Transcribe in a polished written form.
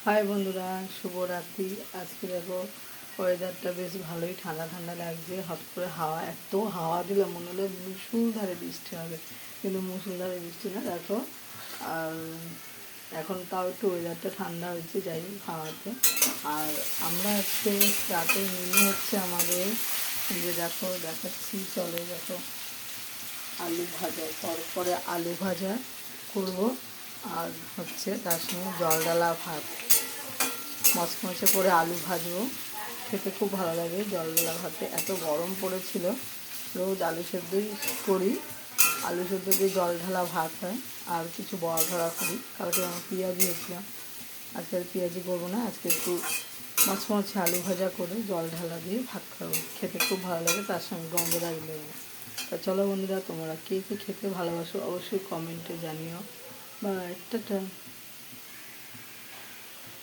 High বন্ধুরা, শুভরাত্রি। আজকে দেখো ওয়েদারটা বেশ ভালোই ঠান্ডা ঠান্ডা লাগছে। হট করে হাওয়া, এত হাওয়া দিল মনে হলো মুষলধারে বৃষ্টি হবে, কিন্তু মুষলধারে বৃষ্টি না দেখো। আর এখন তাও একটু ওয়েদারটা ঠান্ডা হয়েছে, যাই হোক হাওয়াতে। আর আমরা আজকে রাতে মেনু হচ্ছে আমাদের, যে দেখো দেখাচ্ছি, চলো দেখো, আলু ভাজা, পরে আলু ভাজা করব। আর হচ্ছে তার সঙ্গে জল ডালা ভাত, মচমচে করে আলু ভাজবো, খেতে খুব ভালো লাগে জল ডালা ভাতে। এত গরম পড়েছিল, রোজ আলু সেদ্ধই করি, আলু সেদ্ধ দিয়ে জল ঢালা ভাত হয়, আর কিছু বড়া ধরা করি। কালকে আমার পেঁয়াজি হয়েছিলাম, আজকে আর পেঁয়াজি করবো না, আজকে একটু মচমচে আলু ভাজা করে জল ঢালা দিয়ে ভাত খাবো, খেতে খুব ভালো লাগে, তার সঙ্গে গন্ধরাজ লেবু। তা চলো বন্ধুরা, তোমরা কে কে খেতে ভালোবাসো অবশ্যই কমেন্টে জানিও। বা একটা